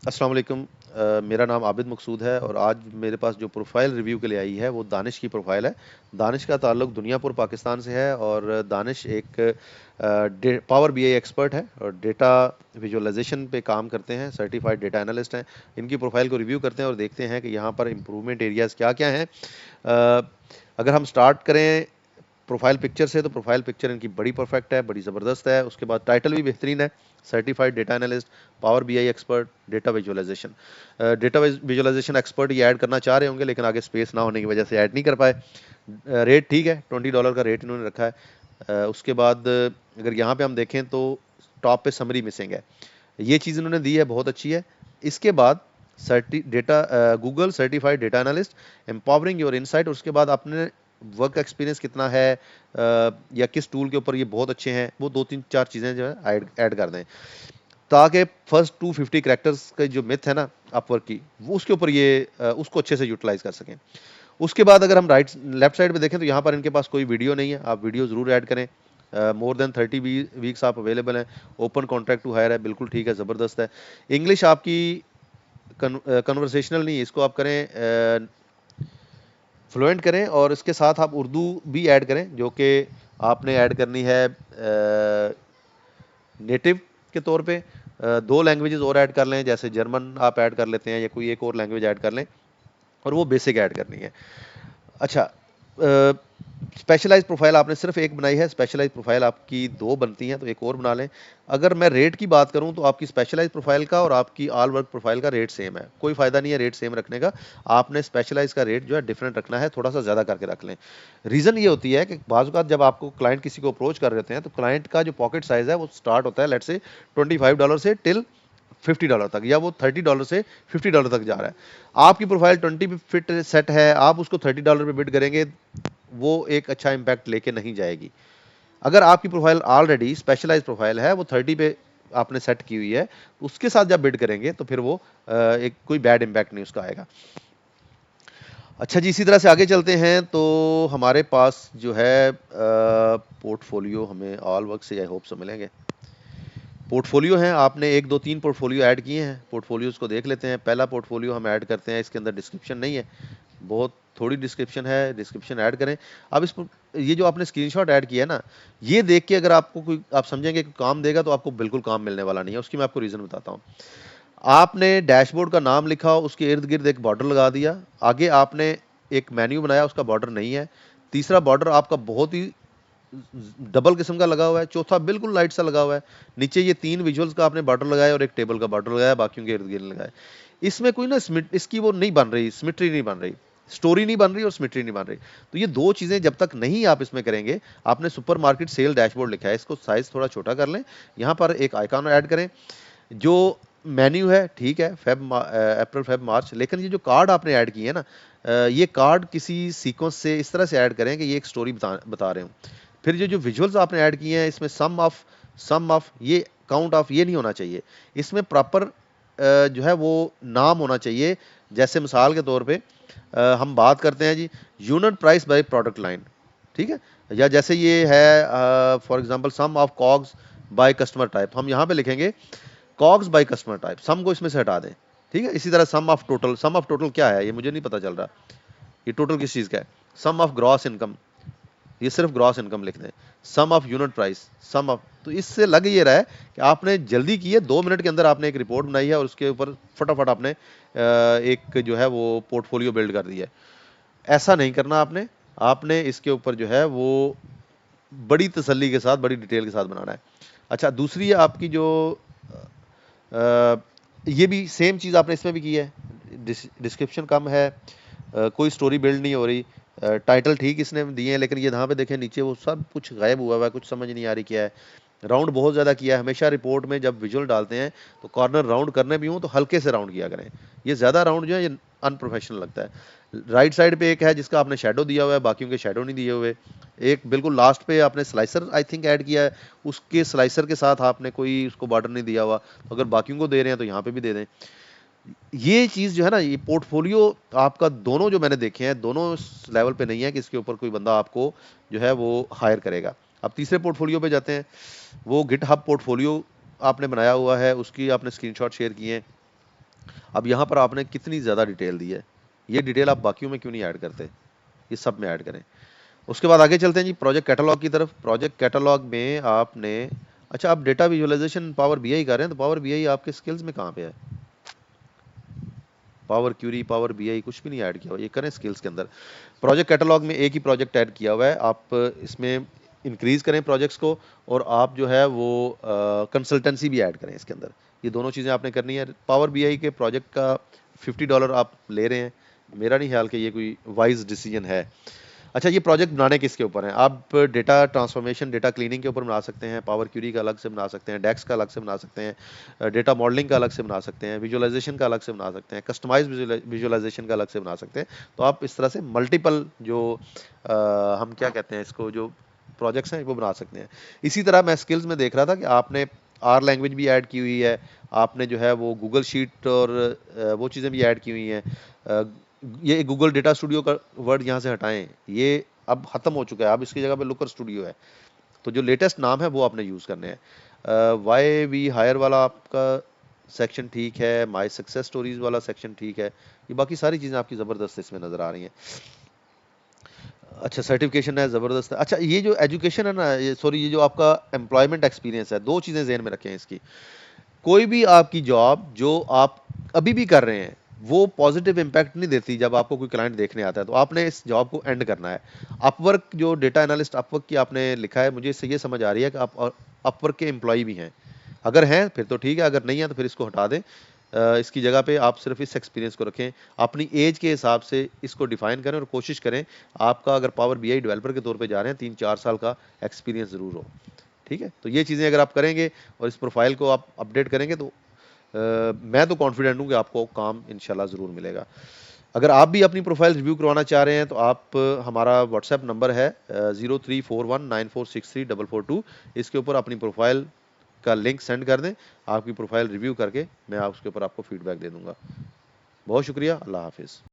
अस्सलाम वालेकुम। मेरा नाम आबिद मकसूद है और आज मेरे पास जो प्रोफाइल रिव्यू के लिए आई है वो दानिश की प्रोफाइल है। दानिश का ताल्लुक दुनियापुर पाकिस्तान से है और दानिश एक पावर बीआई एक्सपर्ट है और डेटा विजुअलाइजेशन पे काम करते हैं, सर्टिफाइड डेटा एनालिस्ट हैं। इनकी प्रोफाइल को रिव्यू करते हैं और देखते हैं कि यहाँ पर इम्प्रूवमेंट एरियाज़ क्या क्या हैं। अगर हम स्टार्ट करें प्रोफाइल पिक्चर से, तो प्रोफाइल पिक्चर इनकी बड़ी परफेक्ट है, बड़ी ज़बरदस्त है। उसके बाद टाइटल भी बेहतरीन है, certified data analyst, power BI expert, data visualisation. Data visualisation expert ये ऐड करना चाह रहे होंगे लेकिन आगे स्पेस ना होने की वजह से ऐड नहीं कर पाए। रेट ठीक है, $20 का रेट इन्होंने रखा है। उसके बाद अगर यहाँ पे हम देखें तो टॉप पे समरी मिसिंग है, ये चीज़ इन्होंने दी है, बहुत अच्छी है। इसके बाद सर्टि data Google certified data analyst empowering your insight, उसके बाद आपने वर्क एक्सपीरियंस कितना है या किस टूल के ऊपर ये बहुत अच्छे हैं, वो 2-3-4 चीज़ें जो है ऐड कर दें ताकि फर्स्ट 250 कैरेक्टर्स का जो मिथ है ना अपवर्क की, वो उसके ऊपर ये उसको अच्छे से यूटिलाइज कर सकें। उसके बाद अगर हम लेफ्ट साइड पे देखें तो यहाँ पर इनके पास कोई वीडियो नहीं है, आप वीडियो ज़रूर ऐड करें। मोर देन 30 वीक्स आप अवेलेबल हैं, ओपन कॉन्ट्रैक्ट टू हायर है, बिल्कुल ठीक है, ज़बरदस्त है। इंग्लिश आपकी कन्वर्सेशनल नहीं है, इसको आप करें फ्लुएंट करें और इसके साथ आप उर्दू भी ऐड करें जो कि आपने ऐड करनी है नेटिव के तौर पे। दो लैंग्वेजेस और ऐड कर लें, जैसे जर्मन आप ऐड कर लेते हैं या कोई एक और लैंग्वेज ऐड कर लें, और वो बेसिक ऐड करनी है। अच्छा, स्पेशलाइज प्रोफाइल आपने सिर्फ एक बनाई है, स्पेशलाइज प्रोफाइल आपकी दो बनती हैं, तो एक और बना लें। अगर मैं रेट की बात करूं तो आपकी स्पेशलाइज प्रोफाइल का और आपकी ऑल वर्क प्रोफाइल का रेट सेम है, कोई फायदा नहीं है रेट सेम रखने का। आपने स्पेशलाइज का रेट जो है डिफरेंट रखना है, थोड़ा सा ज़्यादा करके रख लें। रीज़न ये होती है कि बाज़ औक़ात जब आपको क्लाइंट किसी को अप्रोच कर रहे हैं तो क्लाइंट का जो पॉकेट साइज़ है वो स्टार्ट होता है लेट्स से $25 से टिल $50 तक, या वो $30 से $50 तक जा रहा है। आपकी प्रोफाइल 20 पे फिट सेट है, आप उसको $30 पे बिड करेंगे, वो एक अच्छा इम्पैक्ट लेके नहीं जाएगी। अगर आपकी प्रोफाइल ऑलरेडी स्पेशलाइज प्रोफाइल है, वो 30 पे आपने सेट की हुई है, उसके साथ जब बिड करेंगे तो फिर वो एक कोई बैड इम्पैक्ट नहीं उसका आएगा। अच्छा जी, इसी तरह से आगे चलते हैं तो हमारे पास जो है पोर्टफोलियो हमें ऑल वर्क से आई होप से मिलेंगे। पोर्टफोलियो हैं, आपने 1 2 3 पोर्टफोलियो ऐड किए हैं, पोर्टफोलियोज को देख लेते हैं। पहला पोर्टफोलियो हम ऐड करते हैं, इसके अंदर डिस्क्रिप्शन नहीं है, बहुत थोड़ी डिस्क्रिप्शन है, डिस्क्रिप्शन ऐड करें। अब इस ये जो आपने स्क्रीनशॉट ऐड किया है ना, ये देख के अगर आपको कोई आप समझेंगे कि काम देगा तो आपको बिल्कुल काम मिलने वाला नहीं है। उसकी मैं आपको रीज़न बताता हूँ। आपने डैशबोर्ड का नाम लिखा, उसके इर्द गिर्द एक बॉर्डर लगा दिया, आगे आपने एक मेन्यू बनाया, उसका बॉर्डर नहीं है, तीसरा बॉर्डर आपका बहुत ही डबल किस्म का लगा हुआ है, चौथा बिल्कुल लाइट सा लगा हुआ है, नीचे ये 3 विजुअल्स का आपने बॉर्डर लगाया और एक टेबल का बॉर्डर लगाया, बाकियों के इर्द गिर्द लगाया। इसमें कोई ना इसकी वो नहीं बन रही, सिमेट्री नहीं बन रही, स्टोरी नहीं बन रही और सिमेट्री नहीं बन रही। तो ये दो चीज़ें जब तक नहीं आप इसमें करेंगे, आपने सुपरमार्केट सेल डैशबोर्ड लिखा है, इसको साइज थोड़ा छोटा कर लें, यहाँ पर एक आइकॉन ऐड करें। जो मेन्यू है ठीक है, अप्रैल फेब मार्च, लेकिन ये जो कार्ड आपने ऐड किए हैं ना, ये कार्ड किसी सीक्वेंस से इस तरह से ऐड करें कि ये एक स्टोरी बता रहे हो। फिर जो जो विजुअल्स आपने ऐड किए हैं, इसमें सम ऑफ ये काउंट ऑफ ये नहीं होना चाहिए, इसमें प्रॉपर जो है वो नाम होना चाहिए। जैसे मिसाल के तौर पे हम बात करते हैं जी, unit price by product line, ठीक है, या जैसे ये है for example sum of COGS by customer type, हम यहाँ पे लिखेंगे COGS by customer type, sum को इसमें से हटा दें, ठीक है। इसी तरह सम ऑफ टोटल क्या है ये मुझे नहीं पता चल रहा, ये टोटल किस चीज़ का है। सम ऑफ ग्रॉस इनकम, ये सिर्फ ग्रॉस इनकम लिख दें। Sum of unit price, sum of, तो इससे लग ये रहा है कि आपने जल्दी की है, 2 मिनट के अंदर आपने एक रिपोर्ट बनाई है और उसके ऊपर फटाफट आपने एक जो है वो पोर्टफोलियो बिल्ड कर दिया है। ऐसा नहीं करना आपने, आपने इसके ऊपर जो है वो बड़ी तसल्ली के साथ, बड़ी डिटेल के साथ बनाना है। अच्छा, दूसरी है आपकी जो अ, ये भी सेम चीज़ आपने इसमें भी की है, डिस्क्रिप्शन कम है, कोई स्टोरी बिल्ड नहीं हो रही, टाइटल ठीक इसने दिए हैं, लेकिन ये यहाँ पे देखें नीचे वो सब कुछ गायब हुआ हुआ है, कुछ समझ नहीं आ रही क्या है। राउंड बहुत ज़्यादा किया है, हमेशा रिपोर्ट में जब विजुअल डालते हैं तो कॉर्नर राउंड करने भी हों तो हल्के से राउंड किया करें, ये ज़्यादा राउंड जो है ये अनप्रोफेशनल लगता है। राइट साइड पे एक है जिसका आपने शेडो दिया हुआ है, बाकियों के शेडो नहीं दिए हुए। एक बिल्कुल लास्ट पे आपने स्लाइसर आई थिंक ऐड किया है, उसके स्लाइसर के साथ आपने कोई उसको बॉर्डर नहीं दिया हुआ, तो अगर बाकियों को दे रहे हैं तो यहाँ पे भी दे दें। ये चीज़ जो है ना, ये पोर्टफोलियो आपका दोनों जो मैंने देखे हैं, दोनों इस लेवल पे नहीं है कि इसके ऊपर कोई बंदा आपको जो है वो हायर करेगा। अब तीसरे पोर्टफोलियो पे जाते हैं, वो गिटहब पोर्टफोलियो आपने बनाया हुआ है, उसकी आपने स्क्रीनशॉट शेयर किए हैं। अब यहाँ पर आपने कितनी ज़्यादा डिटेल दी है, ये डिटेल आप बाकियों में क्यों नहीं ऐड करते, ये सब में ऐड करें। उसके बाद आगे चलते हैं जी प्रोजेक्ट कैटलॉग की तरफ। प्रोजेक्ट कैटलॉग में आपने, अच्छा आप डेटा विजुअलाइजेशन पावर बीआई कर रहे हैं, तो पावर बीआई आपके स्किल्स में कहाँ पे है? पावर क्यूरी, पावर बीआई कुछ भी नहीं ऐड किया हुआ, ये करें स्किल्स के अंदर। प्रोजेक्ट कैटलॉग में एक ही प्रोजेक्ट ऐड किया हुआ है, आप इसमें इंक्रीज करें प्रोजेक्ट्स को, और आप जो है वो कंसल्टेंसी भी ऐड करें इसके अंदर। ये दोनों चीज़ें आपने करनी है। पावर बीआई के प्रोजेक्ट का $50 आप ले रहे हैं, मेरा नहीं ख्याल कि ये कोई वाइज डिसीजन है। अच्छा, ये प्रोजेक्ट बनाने किसके ऊपर हैं? आप डेटा ट्रांसफॉर्मेशन, डेटा क्लीनिंग के ऊपर बना सकते हैं, पावर क्यूरी का अलग से बना सकते हैं, डेक्स का अलग से बना सकते हैं, डेटा मॉडलिंग का अलग से बना सकते हैं, विजुअलाइजेशन का अलग से बना सकते हैं, कस्टमाइज विजुअलाइजेशन का अलग से बना सकते हैं। तो आप इस तरह से मल्टीपल जो हम क्या कहते हैं इसको, जो प्रोजेक्ट्स हैं वो बना सकते हैं। इसी तरह मैं स्किल्स में देख रहा था कि आपने आर लैंग्वेज भी ऐड की हुई है, आपने जो है वो गूगल शीट और वो चीज़ें भी ऐड की हुई हैं। ये गूगल डेटा स्टूडियो का वर्ड यहाँ से हटाएं, ये अब ख़त्म हो चुका है, अब इसकी जगह पे लुकर स्टूडियो है। तो जो लेटेस्ट नाम है वो आपने यूज़ करने हैं। वाई वी हायर वाला आपका सेक्शन ठीक है, माई सक्सेस स्टोरीज वाला सेक्शन ठीक है, ये बाकी सारी चीज़ें आपकी ज़बरदस्त इसमें नज़र आ रही हैं। अच्छा, सर्टिफिकेशन है, ज़बरदस्त है। अच्छा, ये जो एजुकेशन है ना, ये सॉरी, ये जो आपका एम्प्लॉयमेंट एक्सपीरियंस है, दो चीज़ें ज़हन में रखें इसकी। कोई भी आपकी जॉब जो आप अभी भी कर रहे हैं वो पॉजिटिव इम्पैक्ट नहीं देती जब आपको कोई क्लाइंट देखने आता है, तो आपने इस जॉब को एंड करना है। अपवर्क जो डेटा एनालिस्ट अपवर्क की आपने लिखा है, मुझे इससे ये समझ आ रही है कि आप अपवर्क के एम्प्लॉय भी हैं। अगर हैं फिर तो ठीक है, अगर नहीं है तो फिर इसको हटा दें। इसकी जगह पे आप सिर्फ इस एक्सपीरियंस को रखें, अपनी एज के हिसाब से इसको डिफाइन करें, और कोशिश करें आपका अगर पावर बीआई डेवलपर के तौर पे जा रहे हैं 3-4 साल का एक्सपीरियंस ज़रूर हो। ठीक है, तो ये चीज़ें अगर आप करेंगे और इस प्रोफाइल को आप अपडेट करेंगे तो मैं तो कॉन्फिडेंट हूँ कि आपको काम इंशाल्लाह ज़रूर मिलेगा। अगर आप भी अपनी प्रोफाइल रिव्यू करवाना चाह रहे हैं तो आप हमारा व्हाट्सएप नंबर है 034194634442, इसके ऊपर अपनी प्रोफाइल का लिंक सेंड कर दें, आपकी प्रोफाइल रिव्यू करके मैं उसके ऊपर आपको फीडबैक दे दूंगा। बहुत शुक्रिया, अल्लाह हाफिज़।